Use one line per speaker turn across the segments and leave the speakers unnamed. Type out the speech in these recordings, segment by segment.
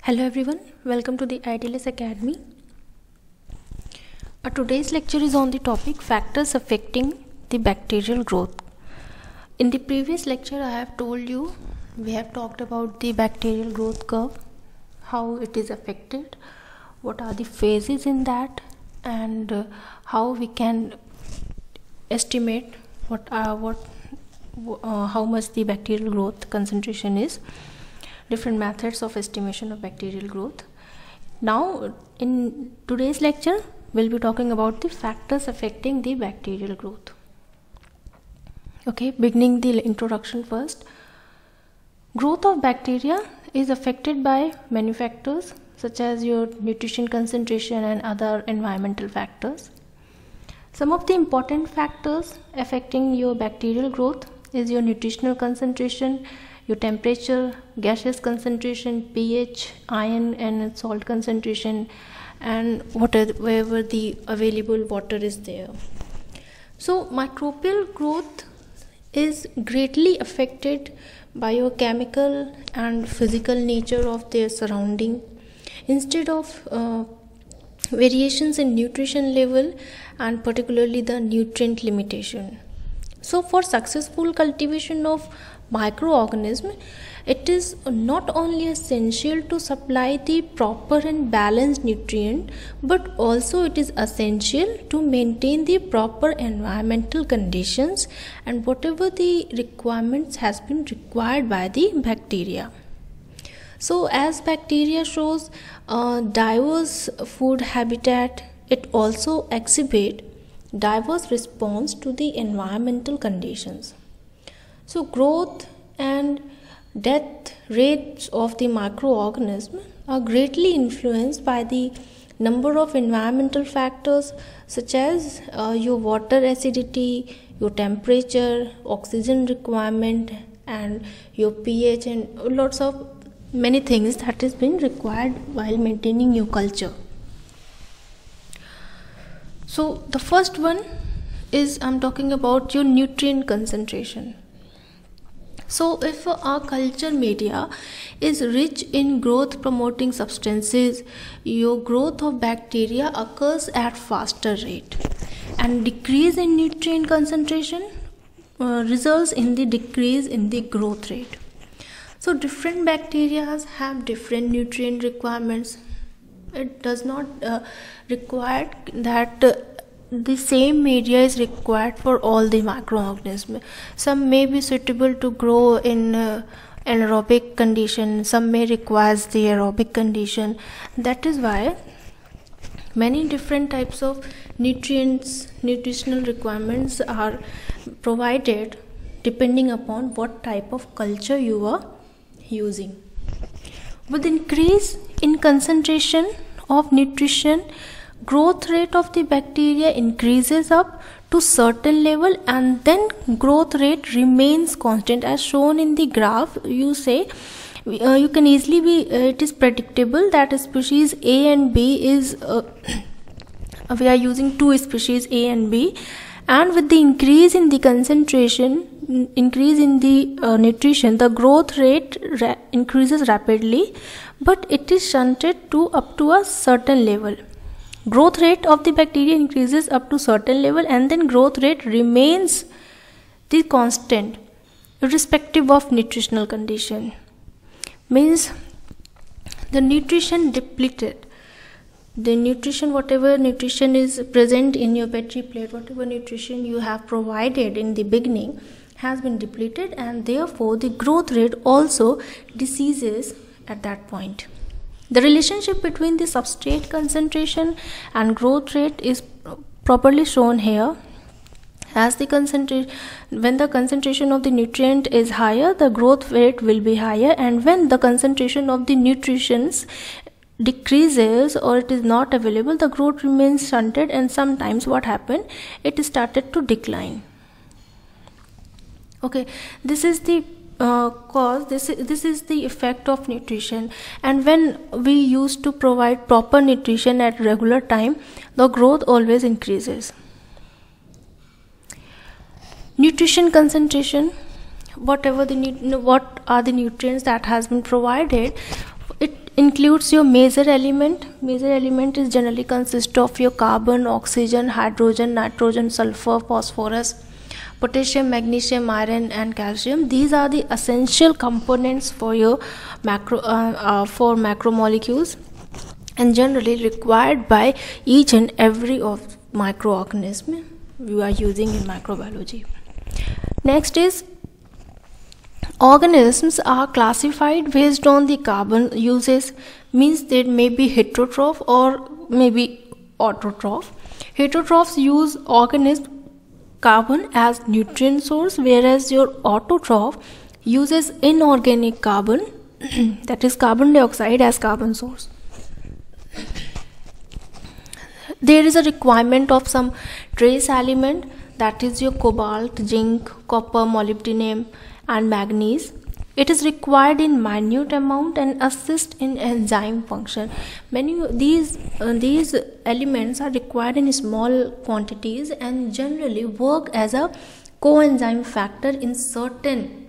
Hello everyone, welcome to the Idealist Academy. Today's lecture is on the topic factors affecting the bacterial growth. In the previous lecture I have told you, we have talked about the bacterial growth curve, how it is affected, what are the phases in that, and how we can estimate how much the bacterial growth concentration is. Different methods of estimation of bacterial growth. Now in today's lecture we'll be talking about the factors affecting the bacterial growth. Okay, beginning the introduction first. Growth of bacteria is affected by many factors such as your nutrition concentration and other environmental factors. Some of the important factors affecting your bacterial growth is your nutritional concentration, your temperature, gaseous concentration, pH, iron and salt concentration, and wherever the available water is there. So microbial growth is greatly affected by your chemical and physical nature of their surrounding. Instead of variations in nutrition level and particularly the nutrient limitation. So for successful cultivation of microorganism, it is not only essential to supply the proper and balanced nutrient, but also it is essential to maintain the proper environmental conditions and whatever the requirements has been required by the bacteria. So as bacteria shows a diverse food habitat, it also exhibit diverse response to the environmental conditions. So growth and death rates of the microorganism are greatly influenced by the number of environmental factors such as your water acidity, your temperature, oxygen requirement, and your pH, and lots of many things that is being required while maintaining your culture. So the first one is I'm talking about your nutrient concentration. So if our culture media is rich in growth promoting substances, your growth of bacteria occurs at faster rate, and decrease in nutrient concentration results in the decrease in the growth rate. So different bacteria have different nutrient requirements. It does not require that the same media is required for all the microorganisms. Some may be suitable to grow in anaerobic condition, some may require the aerobic condition. That is why many different types of nutritional requirements are provided depending upon what type of culture you are using. With increase in concentration of nutrition, growth rate of the bacteria increases up to certain level, and then growth rate remains constant as shown in the graph. You can easily be it is predictable that species A and B is we are using two species A and B, and with the increase in the concentration, increase in the nutrition, the growth rate increases rapidly, but it is shunted to up to a certain level. Growth rate of the bacteria increases up to certain level, and then growth rate remains the constant irrespective of nutritional condition. Means the nutrition depleted. The nutrition, whatever nutrition is present in your petri plate, whatever nutrition you have provided in the beginning has been depleted, and therefore the growth rate also decreases at that point. The relationship between the substrate concentration and growth rate is properly shown here. As the when the concentration of the nutrient is higher, the growth rate will be higher, and when the concentration of the nutrients decreases or it is not available, the growth remains stunted, and sometimes what happened, it started to decline. Okay, this is the cause, this is the effect of nutrition, and when we used to provide proper nutrition at regular time, the growth always increases. Nutrition concentration, what are the nutrients that has been provided, it includes your major element. Major element is generally consist of your carbon, oxygen, hydrogen, nitrogen, sulfur, phosphorus, potassium, magnesium, iron, and calcium. These are the essential components for your macromolecules, and generally required by each and every of microorganism you are using in microbiology. Next is, organisms are classified based on the carbon uses, means they may be heterotroph or maybe autotroph. Heterotrophs use organism carbon as nutrient source, whereas your autotroph uses inorganic carbon that is carbon dioxide as carbon source. There is a requirement of some trace element, that is your cobalt, zinc, copper, molybdenum, and manganese. It is required in minute amount and assist in enzyme function. Many these elements are required in small quantities and generally work as a coenzyme factor in certain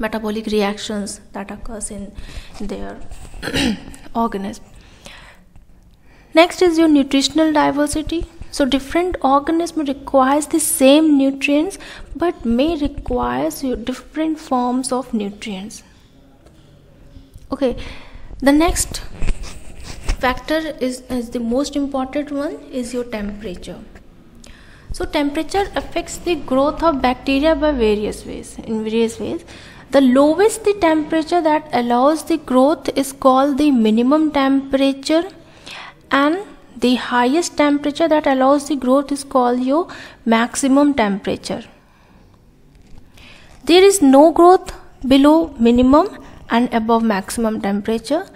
metabolic reactions that occurs in their organism. Next is your nutritional diversity. So different organisms requires the same nutrients but may requires different forms of nutrients. Okay, the next factor is the most important one, is your temperature. So temperature affects the growth of bacteria by various ways. The lowest the temperature that allows the growth is called the minimum temperature, and the highest temperature that allows the growth is called your maximum temperature. There is no growth below minimum and above maximum temperature.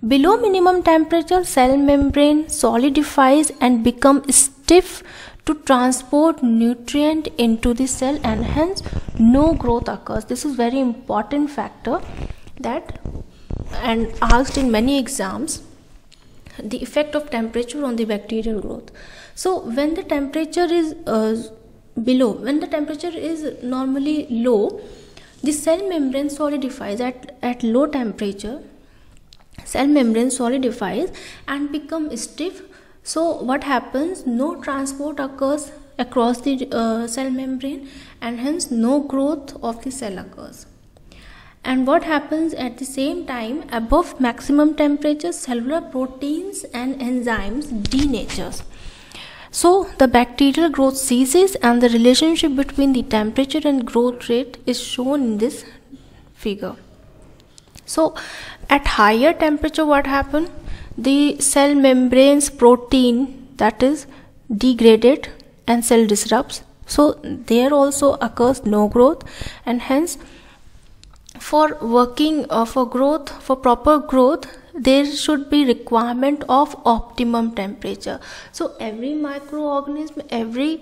Below minimum temperature, cell membrane solidifies and becomes stiff to transport nutrient into the cell, and hence no growth occurs. This is very important factor that and asked in many exams, the effect of temperature on the bacterial growth. So when the temperature is when the temperature is normally low, the cell membrane solidifies. At low temperature, cell membrane solidifies and becomes stiff. So what happens? No transport occurs across the cell membrane, and hence no growth of the cell occurs. And what happens at the same time, above maximum temperature, cellular proteins and enzymes denatures. So the bacterial growth ceases, and the relationship between the temperature and growth rate is shown in this figure. So at higher temperature, what happens? The cell membrane's protein that is degraded and cell disrupts. So there also occurs no growth, and hence for working for proper growth, there should be requirement of optimum temperature. So every microorganism, every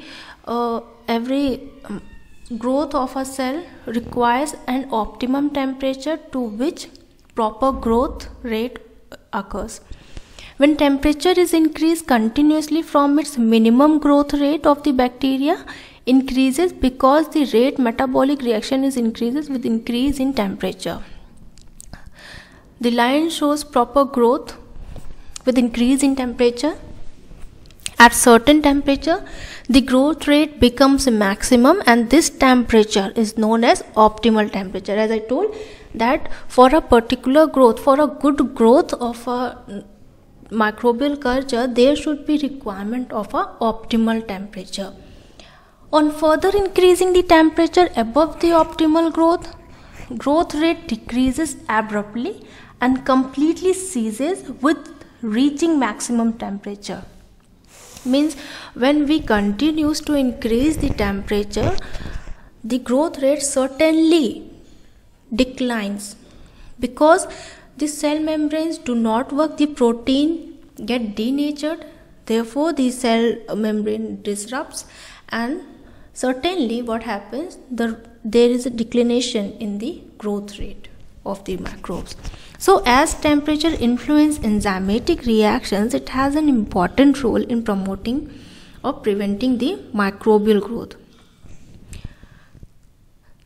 growth of a cell requires an optimum temperature to which proper growth rate occurs. When temperature is increased continuously from its minimum growth rate of the bacteria increases, because the rate metabolic reaction is increases with increase in temperature. The line shows proper growth with increase in temperature. At certain temperature, the growth rate becomes maximum, and this temperature is known as optimal temperature. As I told that for a particular growth, for a good growth of a microbial culture, there should be requirement of a optimal temperature. On further increasing the temperature above the optimal growth rate decreases abruptly and completely ceases with reaching maximum temperature. Means when we continues to increase the temperature, the growth rate certainly declines, because the cell membranes do not work, the protein get denatured, therefore the cell membrane disrupts, and certainly what happens, there is a declination in the growth rate of the microbes. So as temperature influences enzymatic reactions, it has an important role in promoting or preventing the microbial growth.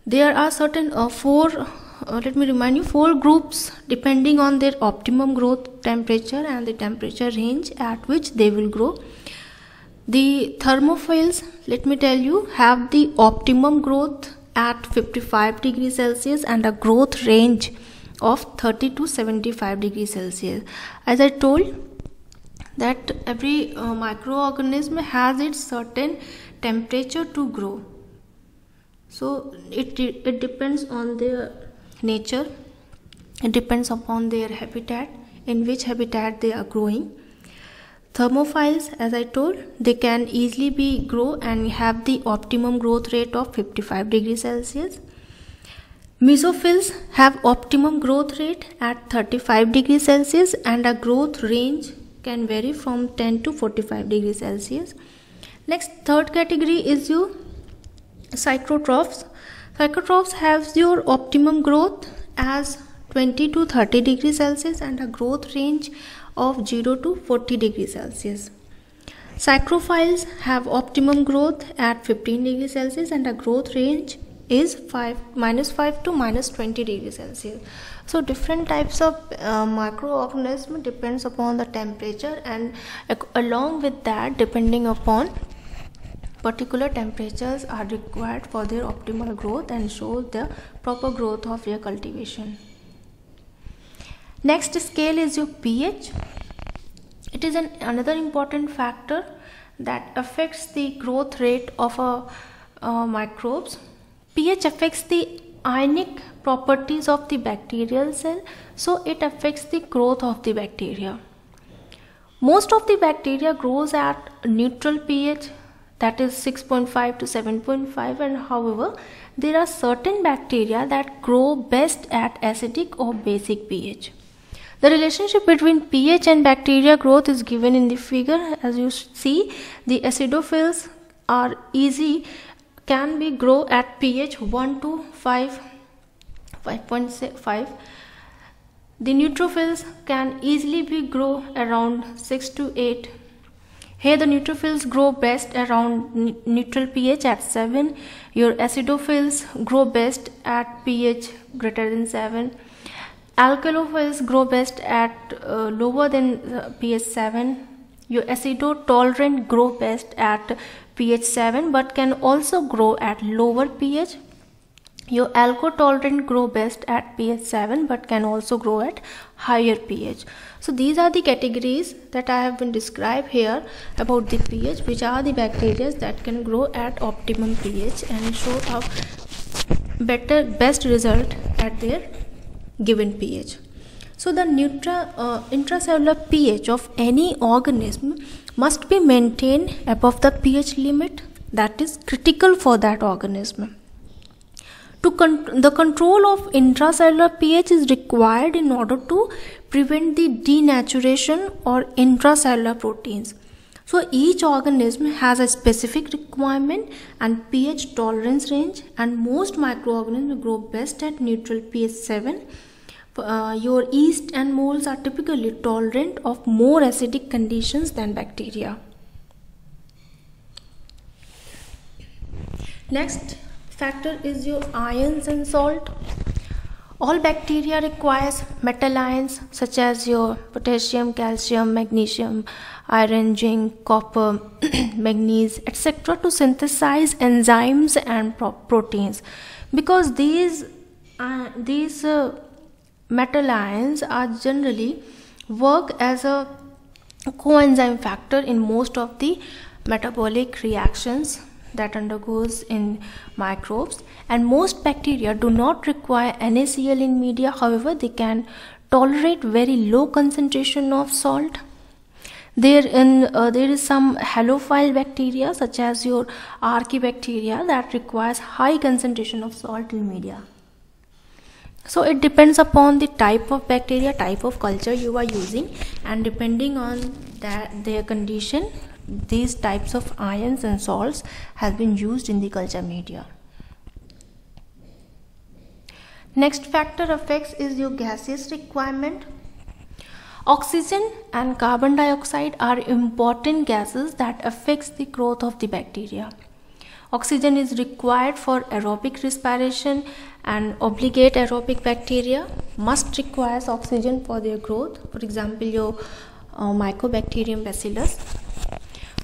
There are certain four let me remind you, 4 groups depending on their optimum growth temperature and the temperature range at which they will grow. The thermophils, let me tell you, have the optimum growth at 55 degrees Celsius and a growth range of 30 to 75 degrees Celsius. As I told that every microorganism has its certain temperature to grow. So it depends on their nature, it depends upon their habitat, in which habitat they are growing. Thermophils, as I told, they can easily be grow and have the optimum growth rate of 55 degrees Celsius. Mesophils have optimum growth rate at 35 degrees Celsius and a growth range can vary from 10 to 45 degrees Celsius. Next, third category is your psychrotrophs. Psychrotrophs have your optimum growth as 20 to 30 degrees Celsius and a growth range of 0 to 40 degrees Celsius. Psychrophils have optimum growth at 15 degrees Celsius and a growth range is -5 to -20 degrees Celsius. So different types of microorganism depends upon the temperature, and along with that, depending upon particular temperatures are required for their optimal growth and show the proper growth of your cultivation. Next scale is your pH. It is another important factor that affects the growth rate of microbes. pH affects the ionic properties of the bacterial cell, so it affects the growth of the bacteria. Most of the bacteria grows at neutral pH, that is 6.5 to 7.5, and however there are certain bacteria that grow best at acidic or basic pH. The relationship between pH and bacteria growth is given in the figure. As you see, the acidophils can be grow at pH 1 to 5.5. The neutrophils can easily be grow around 6 to 8. Here the neutrophils grow best around neutral pH at 7. Your acidophils grow best at pH greater than 7. Alkalophils grow best at lower than pH 7. Your acido-tolerant grow best at pH 7 but can also grow at lower pH. Your alco-tolerant grow best at pH 7 but can also grow at higher pH. So these are the categories that I have been described here about the pH, which are the bacteria that can grow at optimum pH and show a best result at their given pH. So the intracellular pH of any organism must be maintained above the pH limit that is critical for that organism. The control of intracellular pH is required in order to prevent the denaturation or intracellular proteins. So each organism has a specific requirement and pH tolerance range, and most microorganisms grow best at neutral pH 7. Your yeast and molds are typically tolerant of more acidic conditions than bacteria. Next factor is your ions and salt. All bacteria requires metal ions such as your potassium, calcium, magnesium, iron, zinc, copper, manganese, etc. to synthesize enzymes and proteins, because these metal ions are generally work as a coenzyme factor in most of the metabolic reactions that undergoes in microbes, and most bacteria do not require NaCl in media. However, they can tolerate very low concentration of salt. There is some halophile bacteria such as your archaebacteria that requires high concentration of salt in media. So it depends upon the type of bacteria, type of culture you are using, and depending on their condition, these types of ions and salts have been used in the culture media. Next factor affects is your gaseous requirement. Oxygen and carbon dioxide are important gases that affects the growth of the bacteria. Oxygen is required for aerobic respiration And obligate aerobic bacteria must requires oxygen for their growth. For example, your Mycobacterium bacillus.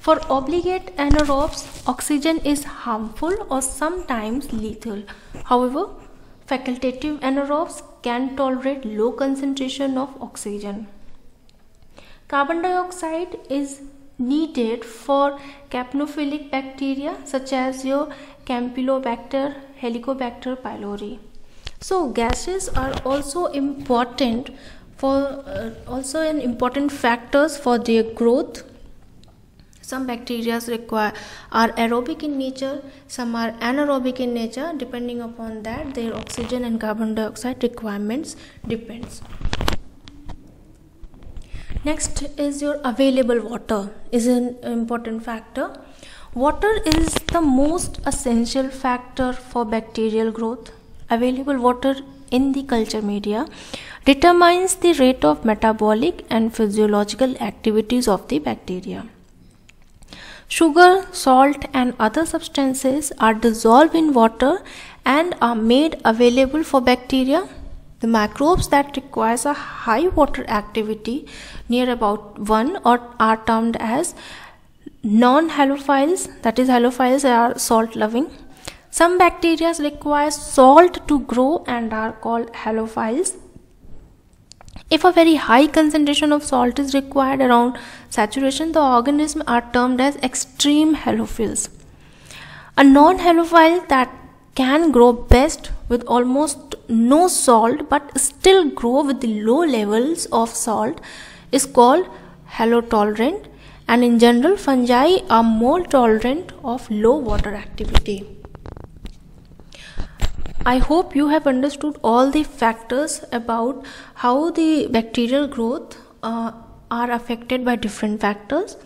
For obligate anaerobes, oxygen is harmful or sometimes lethal. However, facultative anaerobes can tolerate low concentration of oxygen. Carbon dioxide is needed for capnophilic bacteria such as your Campylobacter, Helicobacter pylori. So gases are also important for an important factors for their growth. Some bacteria are aerobic in nature, some are anaerobic in nature. Depending upon that, their oxygen and carbon dioxide requirements depends. Next is your available water is an important factor. Water is the most essential factor for bacterial growth. Available water in the culture media determines the rate of metabolic and physiological activities of the bacteria. Sugar, salt and other substances are dissolved in water and are made available for bacteria. The microbes that requires a high water activity near about 1 are termed as non-halophiles, that is halophiles are salt loving. Some bacteria require salt to grow and are called halophiles. If a very high concentration of salt is required around saturation, the organisms are termed as extreme halophiles. A non-halophile that can grow best with almost no salt but still grow with the low levels of salt is called halotolerant, and in general fungi are more tolerant of low water activity. I hope you have understood all the factors about how the bacterial growth are affected by different factors.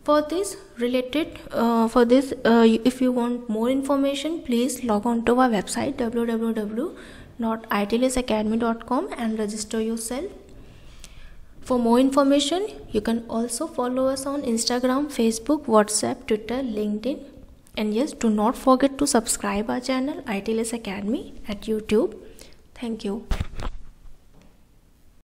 For this if you want more information, please log on to our website www.itlsacademy.com and register yourself. For more information, you can also follow us on Instagram, Facebook, WhatsApp, Twitter, LinkedIn. And yes, do not forget to subscribe our channel ITLS Academy at YouTube. Thank you.